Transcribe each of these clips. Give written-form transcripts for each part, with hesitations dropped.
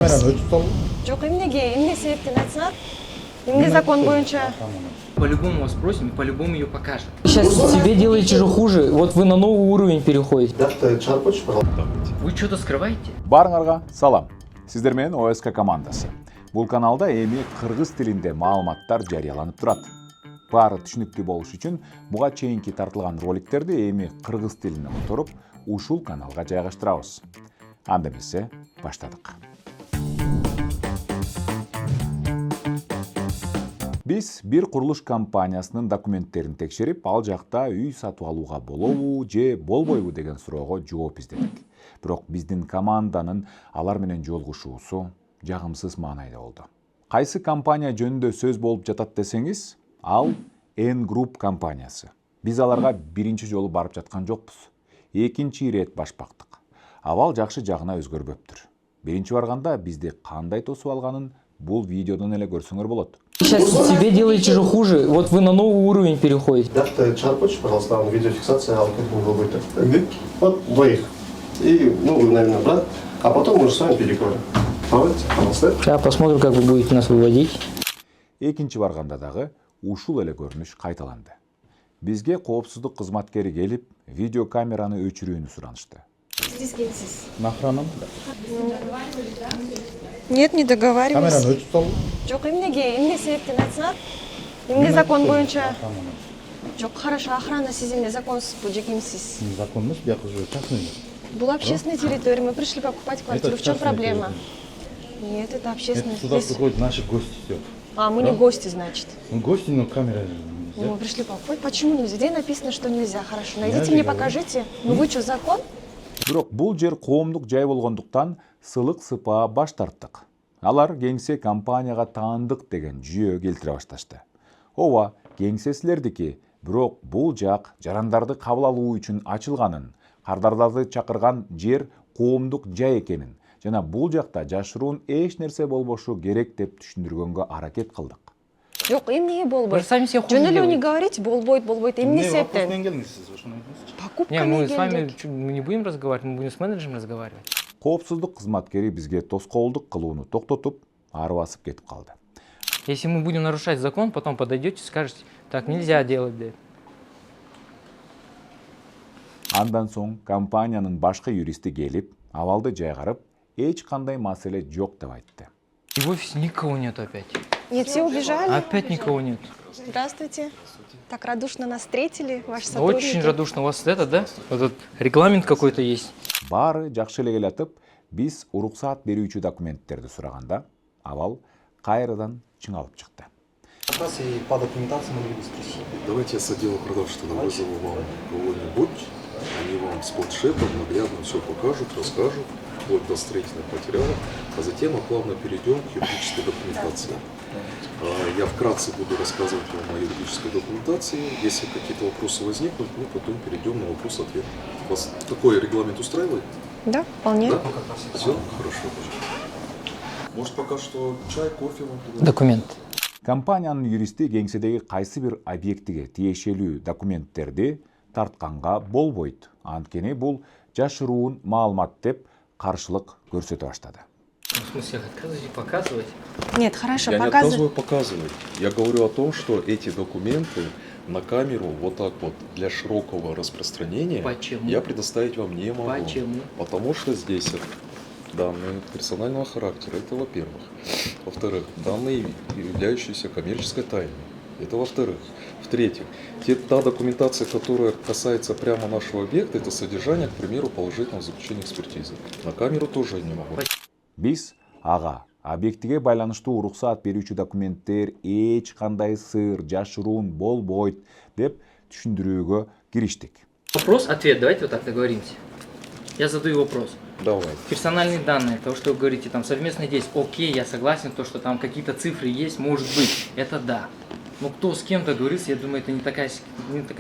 Жоқ, эмне себептен айтсаңар? Эмне закон боюнча? По-любому вас спросим и по-любому ее покажем. Сейчас себе делаете же хуже. Вот вы на новый уровень переходите. Вы что-то скрываете? Барыңарга салам. Сиздер менен ОСК командасы. Бул каналда эми кыргыз тилинде маалыматтар жарыяланып турат. Баары түшүнүктүү болуш үчүн буга чейинки тартылган роликтерди эми кыргыз тилине которуп, ушул каналга жайгаштырабыз. Анда эмесе баштадык. Биз бир курулуш компаниясынын документтерин текшерип, ал жакта үй сатып алууга болобу же болбойбу деген суроого жооп издедик. Бирок биздин команданын алар менен жолугушуусу жагымсыз маанайда болду. Кайсы компания жөнүндө сөз болуп жатат десеңиз, ал N Group компаниясы. Биз аларга биринчи жолу барып жаткан жокпуз. Экинчи ирет баш бактык. Абал жакшы жагына өзгөрбөптүр. Биринчи барганда бизди кандай тосуп алганын бул видеодон эле көрсөңөр болот. Сейчас себе делаете же хуже. Вот вы на новый уровень переходите. Дата чарпочь, пожалуйста, вам видеофиксация алкоголя будет. Вот двоих. И, вы, наверное, брат. А потом мы уже с вами переговорим. Давайте, пожалуйста. Сейчас посмотрим, как вы будете нас выводить. Экинчи барганда дагы ушул эле көрүнүш кайталанды. Бизге коопсуздук кызматкери келип, видеокамераны өчүрүүнү суранышты. Сиз кимсиз? Нахраным. Нет, не договариваюсь. Камераны өчүп салуу. Жоқ, эмне себептен айтсаңар? Эмне закон боюнча? Жоқ, хорошо, охрана сиз эмне законсузбу же кимсиз? Закон эмес, бияк уже частный. Была общественная территория, мы пришли покупать квартиру. В чем проблема? Нет, это общественная. Это сюда приходят наши гости. Все. А, мы не гости, значит. Мы гости, но камера нельзя. Мы пришли покупать. Почему нельзя? Где написано, что нельзя? Хорошо, найдите мне, покажите. Ну вы что, закон? Бирок бул жер коомдук жай болгондуктан сылык сыпаа баш тарттык. Алар кеңсе компанияга таандык деген жүйө келтире башташты. Ооба, кеңсе силердики, бирок бул жак жарандарды кабыл алуу үчүн ачылганын, кардарларды чакырган жер коомдук жай экенин жана бул жакта жашыруун эч нерсе болбошу керек деп түшүндүргөнгө аракет кылдык. Жоқ, эмне Вы болбойт? же сами себе хуже Жөн эле не делаете. говорите, болбойт. Эмне себептен? Покупка Не, мы с вами келдик. мы не будем разговаривать, мы будем с менеджером разговаривать. Коопсуздук кызматкери бизге тоскоолдук кылууну токтотуп, ары басып кетип калды. Если мы будем нарушать закон, потом подойдете и скажете, так нельзя делать. Да. Андан соң компаниянын башкы юристи келип, абалды жайгарып, эч кандай маселе жок деп айтты. И в офисе никого нет опять. Нет, все убежали. Опять никого нет. Здравствуйте. Так радушно нас встретили, ваши сотрудники. Очень радушно. У вас это, да? Вот этот регламент какой-то есть. Баары жакшы эле келатып, биз уруксаат берүүчү документтерди сураганда, абал кайрадан чыңалып чыкты. Раз и по документации могли бы спросить. Давайте я с отдела продаж тогда вызову вам кого-нибудь, они вам с планшетом наглядно все покажут, расскажут, вплоть до строительных материалов, а затем мы плавно перейдем к юридической документации. Я вкратце буду рассказывать вам о юридической документации. Если какие-то вопросы возникнут, мы потом перейдем на вопрос-ответ. Вас такой регламент устраивает? Да, вполне. Да? Все? Хорошо. Может, пока что чай, кофе вам туда? Документ. Компаниянын юристи кеңседеги кайсы бир объектиге тиешелүү документтерди тартканга болбойт. Анткени бул жашыруун маалымат деп каршылык көрсөтө баштады. В смысле, отказываете показывать? Нет, хорошо, Я не показывай. отказываю показывать. Я говорю о том, что эти документы на камеру вот так вот для широкого распространения Почему? я предоставить вам не могу. Почему? Потому что здесь данные персонального характера, это во-первых. Во-вторых, данные, являющиеся коммерческой тайной. Это во-вторых. В-третьих, та документация, которая касается прямо нашего объекта, это содержание, к примеру, положительного заключения экспертизы. На камеру тоже я не могу. Биз ага объектиге байланыштуу уруксаат берүүчү документтер эч кандай сыр, жашыруун болбойт деп түшүндүрүүгө кириштик. Вопрос-ответ, давайте вот так договоримся. Я задаю вопрос. Давай. Персональные данные, то, что вы говорите, там совместные действия, окей, я согласен, то, что там какие-то цифры есть, может быть, это да. Но кто с кем-то говорится, я думаю, это не такая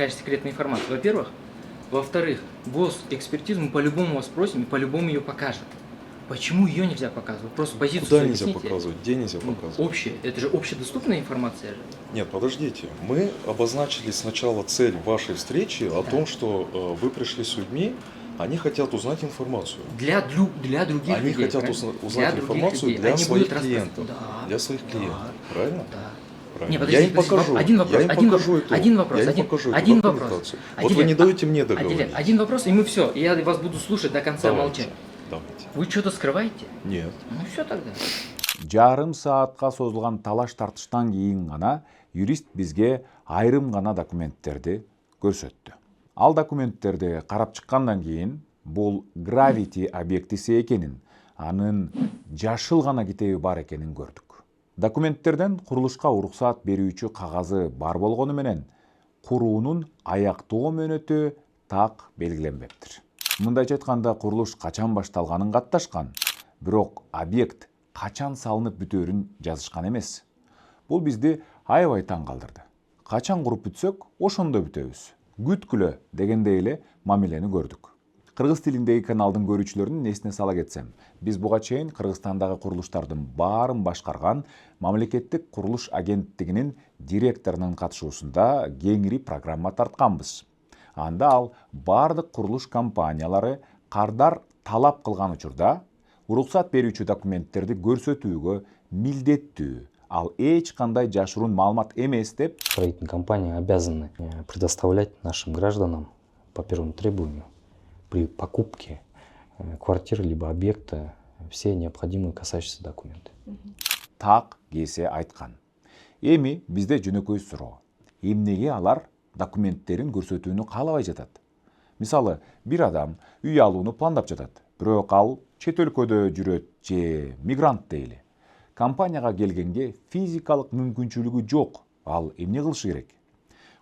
секретная информация, во-первых. Во-вторых, экспертизу мы по-любому вас спросим и по-любому ее покажем. Почему ее нельзя показывать? Просто позицию Куда свою нельзя объясните. показывать? Где нельзя показывать? Общее. Это же общедоступная информация же. Нет, подождите. Мы обозначили сначала цель вашей встречи о том, что вы пришли с людьми, Они хотят узнать информацию. Для других Они людей. хотят правильно? узнать других информацию людей. для Они своих будут клиентов. Да. Для своих клиентов. Да. Правильно? Да. Правильно. Не, Я подожди, им покажу. Один вопрос. Я им покажу эту, Один вопрос. я им Один, покажу эту один вопрос. документацию. Вот Адилет, вы не даете мне договорить. Адилет, один вопрос, и мы все. И я вас буду слушать до конца Давайте. молчать. Давайте. Вы что-то скрываете? Нет. Ну все тогда. жарым саатка созулган талаш тартыштан кийин гана юрист бизге айрым гана документтерди көрсөттү. Ал документтерди карап чыккандан кийин бул Gravity объектиси экенин, анын жашыл гана китеби бар экенин көрдүк. Документтерден курулушка уруксаат берүүчү кагазы бар болгону менен куруунун аяктоо мөөнөтү так белгиленбептир. Мындайча айтканда курулуш качан башталганын катташкан, бирок объект качан салынып бүтөөрүн жазышкан эмес. Бул бизди аябай таң калтырды. Качан куруп бүтсөк, ошондо бүтөбүз. Күткүлө дегендей эле мамилени көрдүк. Кыргыз тилиндеги каналдын көрүүчүлөрүнүн эсине сала кетсем, биз буга чейин Кыргызстандагы курулуштардын баарын башкарган мамлекеттик курулуш агенттигинин директорунун катышуусунда кеңири программа тартканбыз. Анда ал бардык курулуш компаниялары кардар талап кылган учурда уруксат берүүчү документтерди көрсөтүүгө милдеттүү, ал эч кандай жашыруун маалымат эмес деп Строительные компании обязаны предоставлять нашим гражданам по первому требованию при покупке квартиры либо объекта все необходимые касающиеся документы. так кесе айткан. Эми бизде жөнөкөй суроо. Эмнеге алар документтерин көрсөтүүнү каалабай жатат? Мисалы, бир адам үй алууну пландап жатат, бирок ал чет өлкөдө жүрөт же мигрант дейли. Компанияга келгенге физикалык мүмкүнчүлүгү жок. Ал эмне кылышы керек?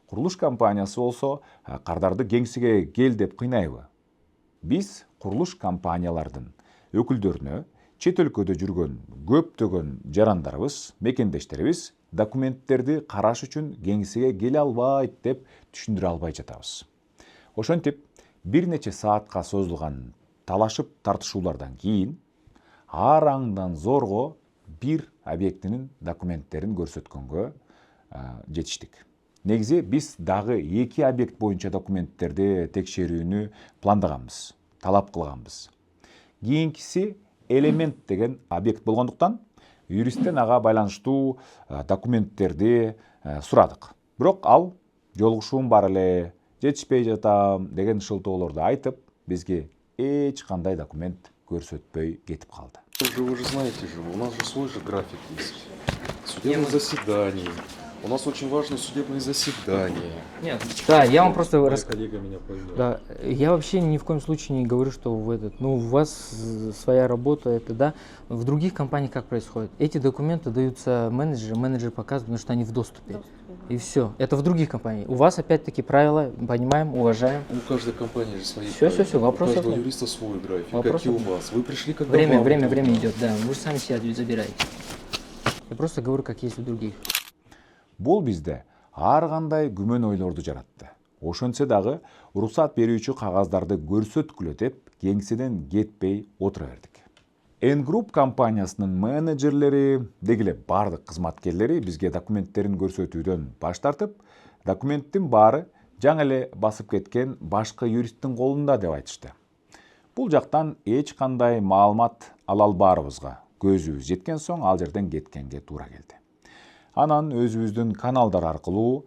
Курулуш компаниясы болсо, кардарды кеңсиге кел деп кыйнайбы? Биз курулуш компаниялардын өкүлдөрүнө чет өлкөдө жүргөн көптөгөн жарандарыбыз, мекендештерибиз документтерди караш үчүн кеңсиге келе албайт деп түшүндүрө албай жатабыз. Ошентип, бир нече саатка созулган талашып тартышуулардан кийин ар аңдан зорго бир объектинин документтерин көрсөткөнгө жетиштик. Негизи биз дагы 2 объект боюнча документтерди текшерүүнү пландаганбыз, талап кылганбыз. Кийинкиси элемент деген объект болгондуктан юристтен ага байланыштуу документтерди сурадык. Бирок ал жолугушуум бар эле, жетишпей жатам деген шылтоолорду айтып, бизге эч кандай документ көрсөтпөй кетип калды. Вы же знаете же, у нас же свой же график есть. Судебных заседаний. У нас очень важны судебные заседания. Нет, да, я вам просто Моя коллега меня поймет. Да, я вообще ни в коем случае не говорю, что в этот, ну, у вас своя работа, это да. В других компаниях как происходит? Эти документы даются менеджеру, менеджер показывает, потому что они в доступе. И все. Это в других компаниях. У вас опять-таки правила, понимаем, уважаем. У каждой компании же свои Всё, правила. всё, У вопросов каждого нет. юриста свой график. Вопросов Как и у нет. вас. Вы пришли, когда Время вам удобно. идет, да. Вы же сами себя забираете. Я просто говорю, как есть у других. Бул бизде ар кандай күмөн ойлорду жаратты. Ошентсе дагы уруксат берүүчү кагаздарды көрсөткүлө деп кеңседен кетпей отура бердик. N-Group компаниясынын менеджерлери, дегиле бардык кызматкерлери бизге документтерин көрсөтүүдөн баш тартып, документтин баары жаңы эле басып кеткен башка юристтин колунда деп айтышты. Бул жактан эч кандай маалымат ала албаарыбызга көзүбүз жеткен соң ал жерден кеткенге туура келди. Анан өзүбүздүн каналдар аркылуу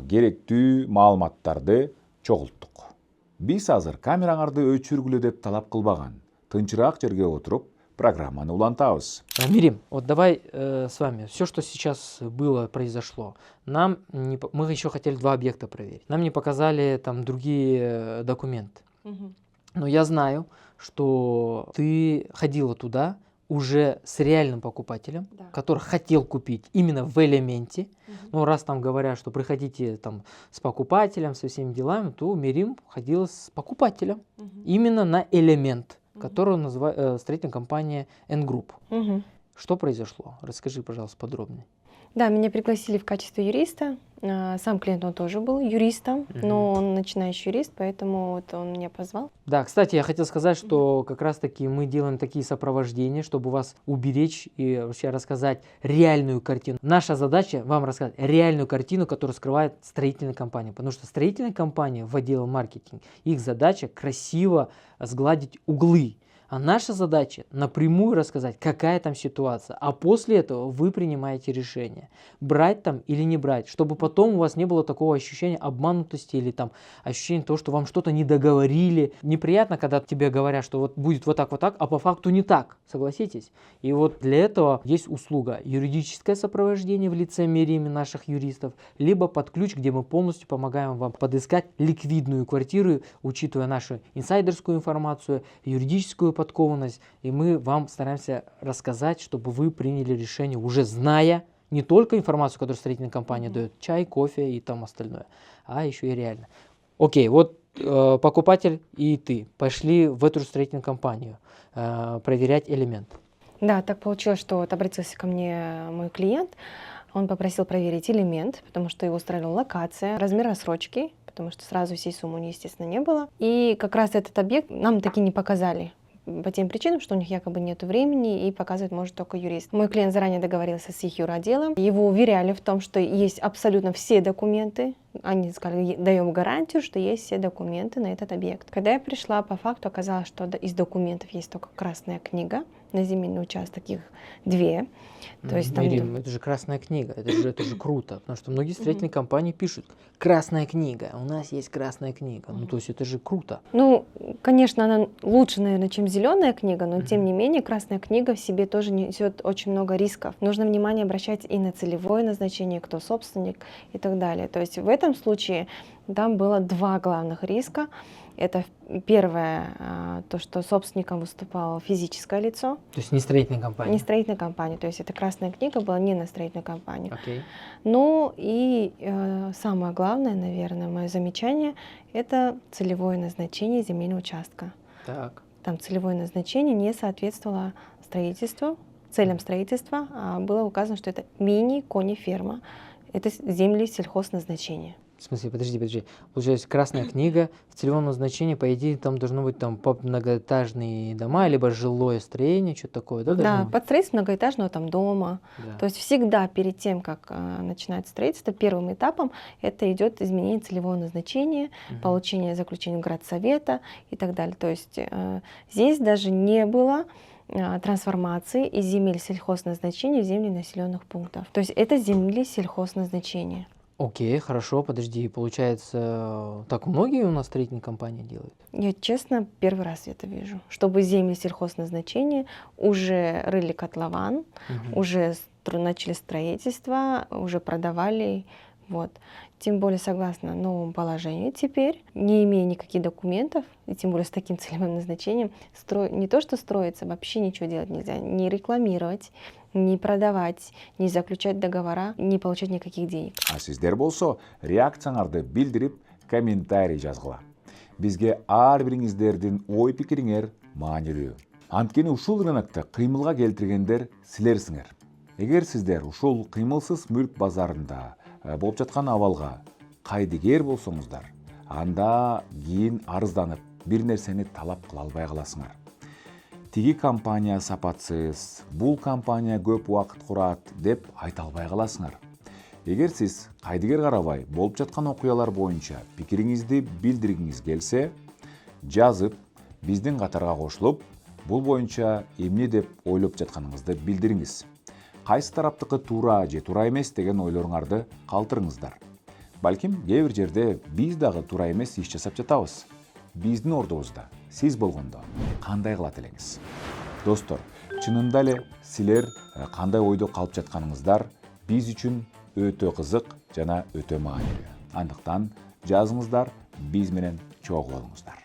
керектүү маалыматтарды чогулттук. Биз азыр камераңарды өчүргүлө деп талап кылбаган, тынчыраак жерге отуруп программаны улантабыз. Мирим, вот давай с вами, все, что сейчас было, произошло, мы еще хотели 2 объекта проверить. Нам не показали там другие документы. Но я знаю, что ты ходила туда уже с реальным покупателем, Да. который хотел купить именно в элементе. Ну, раз там говорят, что приходите там с покупателем, со всеми делами, то Мирим ходила с покупателем именно на элемент, который называет строительная компания N-Group. Что произошло? Расскажи, пожалуйста, подробнее. Да, меня пригласили в качестве юриста. Сам клиент, он тоже был юристом, но он начинающий юрист, поэтому вот он меня позвал. Да, кстати, я хотел сказать, что как раз-таки мы делаем такие сопровождения, чтобы вас уберечь и вообще рассказать реальную картину. Наша задача вам рассказать реальную картину, которую скрывает строительная компания. Потому что строительная компания в отделе маркетинг, их задача красиво сгладить углы. А наша задача напрямую рассказать, какая там ситуация. А после этого вы принимаете решение, брать там или не брать, чтобы потом у вас не было такого ощущения обманутости или там ощущения того, что вам что-то не договорили. Неприятно, когда тебе говорят, что вот будет вот так, а по факту не так. Согласитесь? И вот для этого есть услуга юридическое сопровождение в лице Мерими наших юристов, либо под ключ, где мы полностью помогаем вам подыскать ликвидную квартиру, учитывая нашу инсайдерскую информацию, юридическую подкованность, и мы вам стараемся рассказать, чтобы вы приняли решение, уже зная не только информацию, которую строительная компания дает, чай, кофе и там остальное, а еще и реально. Окей, вот покупатель и ты пошли в эту же строительную компанию проверять элемент. Да, так получилось, что вот обратился ко мне мой клиент, он попросил проверить элемент, потому что его устраивала локация, размер рассрочки, потому что сразу всей суммы, естественно, не было. И как раз этот объект нам таки не показали. По тем причинам, что у них якобы нет времени и показывать может только юрист. Мой клиент заранее договорился с их юротделом. Его уверяли в том, что есть абсолютно все документы. Они сказали, даем гарантию, что есть все документы на этот объект. Когда я пришла, по факту оказалось, что из документов есть только красная книга. На земельный участок их 2. То есть там... Ирина, это же красная книга, это же круто, потому что многие строительные компании пишут: красная книга, у нас есть красная книга. Ну, то есть это же круто. Ну, конечно, она лучше, наверное, чем зеленая книга, но тем не менее красная книга в себе тоже несет очень много рисков. Нужно внимание обращать и на целевое назначение, кто собственник и так далее. То есть в этом случае там было 2 главных риска. Это первое, то, что собственником выступало физическое лицо. То есть не строительная компания. Не строительная компания. То есть эта красная книга была не на строительную компанию. Окей. Ну и самое главное, наверное, мое замечание, это целевое назначение земельного участка. Так. Там целевое назначение не соответствовало строительству, целям строительства, а было указано, что это мини-кониферма. Это земли сельхозназначения. В смысле, подожди. Получается, красная книга в целевом назначении, по идее, там должно быть там многоэтажные дома, либо жилое строение, что-то такое, да? Да, под строительство многоэтажного там дома. Да. То есть всегда перед тем, как начинается строительство, первым этапом это идет изменение целевого назначения, получение заключения градсовета и так далее. То есть здесь даже не было трансформации из земель сельхозназначения в земли населенных пунктов. То есть это земли сельхозназначения. Окей, хорошо, подожди, получается, так многие у нас строительные компании делают? Я, честно, первый раз это вижу. Чтобы земли сельхозназначения уже рыли котлован, уже начали строительство, уже продавали. Вот. Тем более, согласно новому положению теперь, не имея никаких документов, и тем более с таким целевым назначением, не то что строиться, вообще ничего делать нельзя. Не рекламировать, не продавать, не заключать договора, не получать никаких денег. А сиздер болсо реакцияңарды билдирип комментарий жазгыла. Бизге ар бириңиздердин ой пикириңер маанилүү. Анткени ушул рынокто кыймылга келтиргендер силерсиңер. Эгер сиздер ушул кыймылсыз мүлк базарында болуп жаткан абалга кайдыгер болсоңуздар, анда кийин арызданып бир нерсени талап кыла албай каласыңар. Тиги компания сапатсыз, бул компания көп убакыт курат деп айта албай каласыңар. Эгер сиз кайдыгер карабай болуп жаткан окуялар боюнча пикириңизди билдиргиңиз келсе, жазып биздин катарга кошулуп, бул боюнча эмне деп ойлоп жатканыңызды билдириңиз. Кайсы тараптыкы туура же туура эмес деген ойлоруңарды калтырыңыздар. Балким кээ бир жерде биз дагы туура эмес иш жасап жатабыз. Биздин ордубузда сиз болгондо кандай кылат элеңиз? Достор, чынында эле силер кандай ойдо калып жатканыңыздар биз үчүн өтө кызык жана өтө маанилүү. Андыктан жазыңыздар, биз менен чогуу болуңуздар.